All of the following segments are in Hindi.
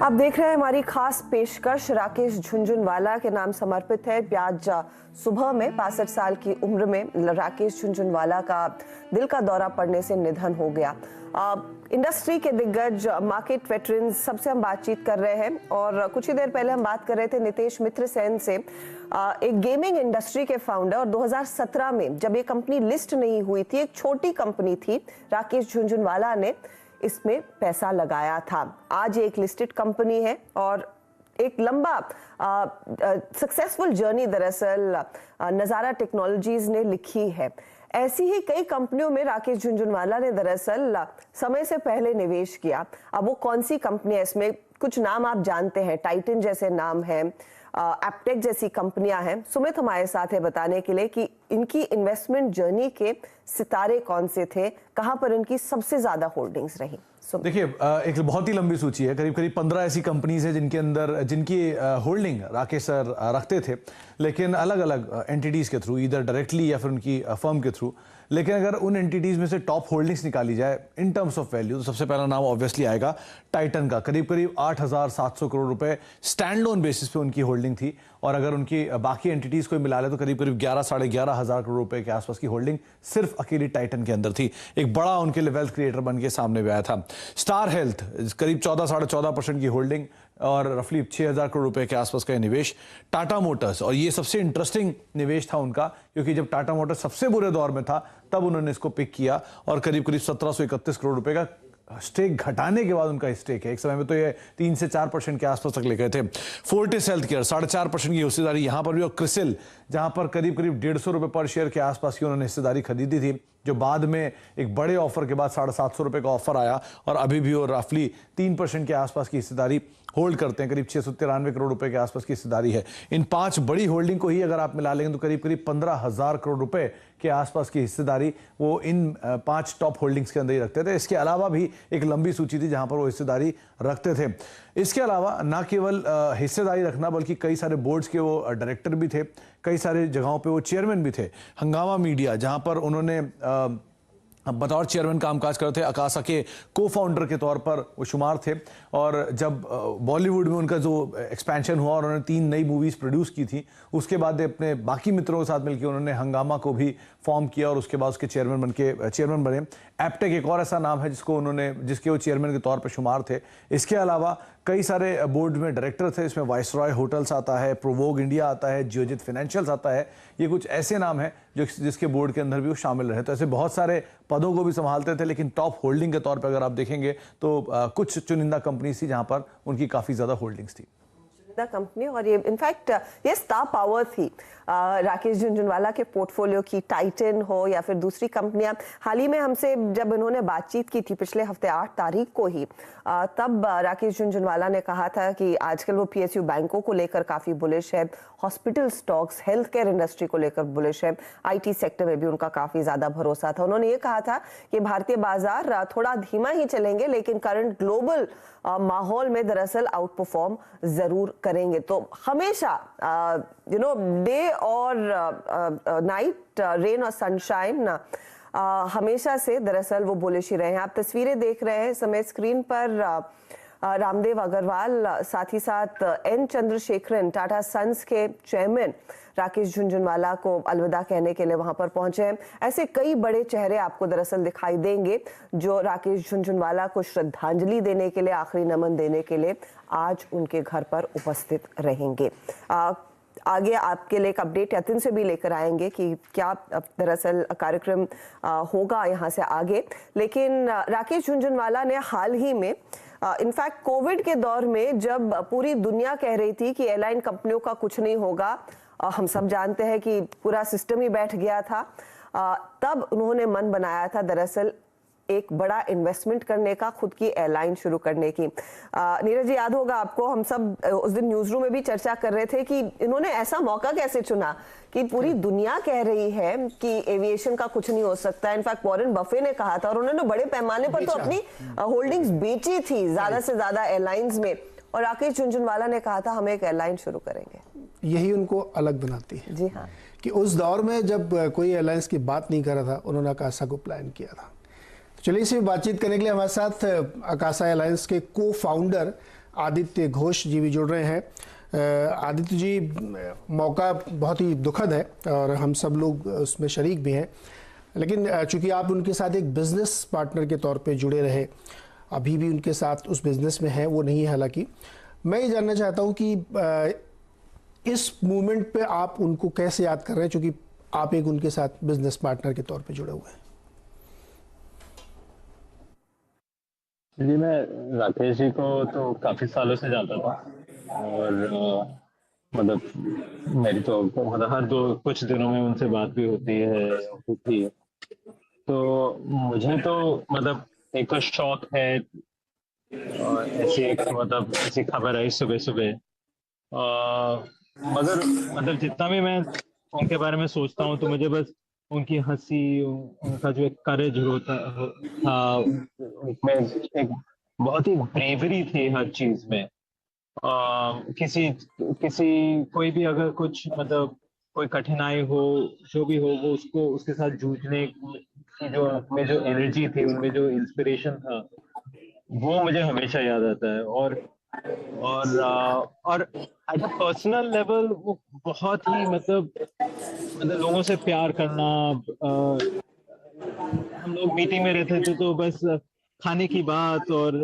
आप देख रहे हैं हमारी खास पेशकश। राकेश झुनझुनवाला के नाम समर्पित है। आज सुबह में 65 साल की उम्र में राकेश झुनझुनवाला का दिल का दौरा पड़ने से निधन हो गया। इंडस्ट्री के दिग्गज, मार्केट वेटरन्स, सबसे हम बातचीत कर रहे हैं और कुछ ही देर पहले हम बात कर रहे थे नितेश मित्र सेन से, एक गेमिंग इंडस्ट्री के फाउंडर। और 2017 में जब ये कंपनी लिस्ट नहीं हुई थी, एक छोटी कंपनी थी, राकेश झुनझुनवाला ने इसमें पैसा लगाया था। आज एक लिस्टेड कंपनी है और एक लंबा सक्सेसफुल जर्नी दरअसल नजारा टेक्नोलॉजीज ने लिखी है। ऐसी ही कई कंपनियों में राकेश झुनझुनवाला ने दरअसल समय से पहले निवेश किया। अब वो कौन सी कंपनी है, इसमें कुछ नाम आप जानते हैं, टाइटन जैसे नाम है, एप्टेक जैसी कंपनियां हैं। सुमित हमारे साथ है बताने के लिए कि इनकी इन्वेस्टमेंट जर्नी के सितारे कौन से थे, कहां पर इनकी सबसे ज्यादा होल्डिंग्स रही। देखिए, एक बहुत ही लंबी सूची है। करीब करीब 15 ऐसी कंपनीज है जिनकी होल्डिंग राकेश सर रखते थे, लेकिन अलग अलग एंटिटीज के थ्रू, इधर डायरेक्टली या फिर उनकी फर्म के थ्रू। लेकिन अगर उन एंटिटीज में से टॉप होल्डिंग्स निकाली जाए इन टर्म्स ऑफ वैल्यू, तो सबसे पहला नाम ऑब्वियसली आएगा टाइटन का। करीब करीब 8,700 करोड़ रुपए स्टैंड लोन बेसिस पे उनकी होल्डिंग थी। और अगर उनकी बाकी एंटिटीज को मिला ले तो करीब करीब 11-11,500 करोड़ रुपए के आसपास की होल्डिंग सिर्फ अकेली टाइटन के अंदर थी। एक बड़ा उनके लिए वेल्थ क्रिएटर बन के सामने भी आया था। स्टार हेल्थ करीब 14-14.5% की होल्डिंग और रफली 6,000 करोड़ रुपए के आसपास का निवेश। टाटा मोटर्स, और ये सबसे इंटरेस्टिंग निवेश था उनका, क्योंकि जब टाटा मोटर्स सबसे बुरे दौर में था तब उन्होंने इसको पिक किया और करीब करीब 1731 करोड़ रुपए का स्टेक घटाने के बाद उनका स्टेक है। एक समय में तो ये 3 से 4% के आसपास तक ले गए थे। फोर्टिस हेल्थ केयर 4.5% की हिस्सेदारी यहां पर भी, और क्रिसिल जहां पर करीब करीब 150 रुपए पर शेयर के आसपास की उन्होंने हिस्सेदारी खरीदी थी, जो बाद में एक बड़े ऑफर के बाद 750 रुपए का ऑफर आया और अभी भी वो रफली 3% के आसपास की हिस्सेदारी होल्ड करते हैं। करीब 693 करोड़ रुपए के आसपास की हिस्सेदारी है। इन 5 बड़ी होल्डिंग को ही अगर आप मिला लेंगे तो करीब करीब 15,000 करोड़ रुपए के आसपास की हिस्सेदारी वो इन 5 टॉप होल्डिंग्स के अंदर ही रखते थे। इसके अलावा भी एक लंबी सूची थी जहां पर वो हिस्सेदारी रखते थे। इसके अलावा न केवल हिस्सेदारी रखना, बल्कि कई सारे बोर्ड्स के वो डायरेक्टर भी थे, कई सारे जगहों पे वो चेयरमैन भी थे। हंगामा मीडिया, जहां पर उन्होंने बतौर चेयरमैन कामकाज करते थे, अकासा के को फाउंडर के तौर पर वो शुमार थे। और जब बॉलीवुड में उनका जो एक्सपेंशन हुआ और उन्होंने 3 नई मूवीज प्रोड्यूस की थी, उसके बाद अपने बाकी मित्रों के साथ मिलकर उन्होंने हंगामा को भी फॉर्म किया और उसके बाद उसके चेयरमैन बने। एप्टेक एक और ऐसा नाम है जिसके वो चेयरमैन के तौर पर शुमार थे। इसके अलावा कई सारे बोर्ड में डायरेक्टर थे, इसमें वाइसरॉय होटल्स आता है, प्रोवोग इंडिया आता है, जियोजित फाइनेंशियल्स आता है। ये कुछ ऐसे नाम हैं जिसके बोर्ड के अंदर भी वो शामिल रहे। तो ऐसे बहुत सारे पदों को भी संभालते थे, लेकिन टॉप होल्डिंग के तौर पर अगर आप देखेंगे तो कुछ चुनिंदा कंपनी थी जहां पर उनकी काफी ज्यादा होल्डिंग्स थी कंपनी। और ये इनफैक्ट ये स्टार पावर थी राकेश झुनझुनवाला के पोर्टफोलियो की, टाइटन हो या फिर दूसरी कंपनियां। हाल ही में हमसे जब इन्होंने बातचीत की थी पिछले हफ्ते 8 तारीख को ही, तब राकेश झुनझुनवाला ने कहा था कि आजकल वो पीएसयू बैंकों को लेकर काफी बुलिश है, hospital stocks, health care industry को लेकर बुलिश है, आईटी सेक्टर में भी उनका काफी ज्यादा भरोसा था। उन्होंने ये कहा था कि भारतीय बाजार थोड़ा धीमा ही चलेंगे, लेकिन करंट ग्लोबल माहौल में दरअसल आउट परफॉर्म जरूर करेंगे। तो हमेशा डे और नाइट, रेन और सनशाइन, हमेशा से दरअसल वो बुलिश ही रहे हैं। आप तस्वीरें देख रहे हैं समय स्क्रीन पर, रामदेव अग्रवाल, साथ ही साथ एन चंद्रशेखरन, टाटा सन्स के चेयरमैन, राकेश झुनझुनवाला को अलविदा कहने के लिए वहां पर पहुंचे हैं। ऐसे कई बड़े चेहरे आपको दरअसल दिखाई देंगे जो राकेश झुनझुनवाला को श्रद्धांजलि देने के लिए, आखिरी नमन देने के लिए आज उनके घर पर उपस्थित रहेंगे। आगे आपके लिए एक अपडेट यतिन से भी लेकर आएंगे कि क्या दरअसल कार्यक्रम होगा यहाँ से आगे। लेकिन राकेश झुनझुनवाला ने हाल ही में इनफैक्ट कोविड के दौर में, जब पूरी दुनिया कह रही थी कि एयरलाइन कंपनियों का कुछ नहीं होगा, हम सब जानते हैं कि पूरा सिस्टम ही बैठ गया था, तब उन्होंने मन बनाया था दरअसल एक बड़ा इन्वेस्टमेंट करने का, खुद की एयरलाइन शुरू करने की। नीरज जी, याद होगा आपको, हम सब उस दिन न्यूज रूम में भी चर्चा कर रहे थे कि इन्होंने ऐसा मौका कैसे चुना कि पूरी दुनिया कह रही है कि एविएशन का कुछ नहीं हो सकता। इनफैक्ट वॉरेन बफे ने कहा था, और उन्होंने बड़े पैमाने पर तो अपनी होल्डिंग्स बेची थी ज्यादा से ज्यादा एयरलाइंस में, और राकेश झुनझुनवाला ने कहा था हम एक एयरलाइन शुरू करेंगे। यही उनको अलग बनाती है। जी हाँ, कि उस दौर में जब कोई एयरलाइंस की बात नहीं कर रहा था, उन्होंने अकासा को प्लान किया था। चलिए इसी बातचीत करने के लिए हमारे साथ अकासा एयरलाइंस के को फाउंडर आदित्य घोष जी भी जुड़ रहे हैं। आदित्य जी, मौका बहुत ही दुखद है और हम सब लोग उसमें शरीक भी हैं, लेकिन चूंकि आप उनके साथ एक बिजनेस पार्टनर के तौर पे जुड़े रहे, अभी भी उनके साथ उस बिजनेस में है, वो नहीं है हालांकि, मैं ये जानना चाहता हूँ कि इस मूवमेंट पे आप उनको कैसे याद कर रहे हैं, चूंकि आप एक उनके साथ बिजनेस पार्टनर के तौर पे जुड़े हुए हैं। जी, मैं राकेश जी को तो काफी सालों से जानता था और मतलब मेरी तो मतलब हर कुछ दिनों में उनसे बात भी होती है। तो मुझे तो मतलब एक तो शौक है ऐसी एक मतलब ऐसी खबर आई सुबह सुबह, मगर मतलब जितना भी मैं उनके बारे में सोचता हूँ तो मुझे बस उनकी हंसी, उनका जो एक करेज था, उनमें एक बहुत ही ब्रेवरी थी हर चीज में। किसी किसी कोई भी अगर कुछ मतलब कोई कठिनाई हो, जो भी हो, वो उसको उसके साथ जूझने की जो उनमें जो एनर्जी थी, उनमें जो इंस्पिरेशन था, वो मुझे हमेशा याद आता है। और एट अ पर्सनल लेवल वो बहुत ही मतलब लोगों से प्यार करना। हम लोग मीटिंग में रहते थे तो बस खाने की बात, और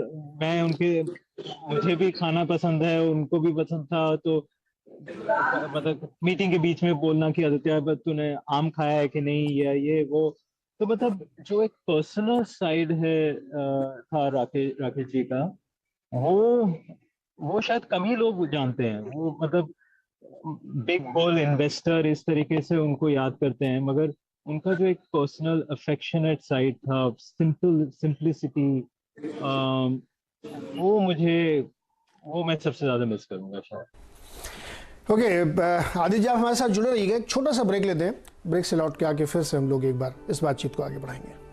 मैं उनके मुझे भी खाना पसंद है, उनको भी पसंद था, तो मतलब मीटिंग के बीच में बोलना कि आदित्य तूने आम खाया है कि नहीं, या ये वो। तो मतलब जो एक पर्सनल साइड है था राकेश जी का, वो शायद कम ही लोग जानते हैं। वो मतलब बिग बुल इन्वेस्टर इस तरीके से उनको याद करते हैं, मगर उनका जो एक पर्सनल अफेक्शनेट साइड था, सिंपलिसिटी, वो मैं सबसे ज्यादा मिस करूंगा शायद। ओके, आदित्य जी आप हमारे साथ जुड़े रहिएगा, एक छोटा सा ब्रेक लेते हैं, ब्रेक से लौट के आके फिर से हम लोग एक बार इस बातचीत को आगे बढ़ाएंगे।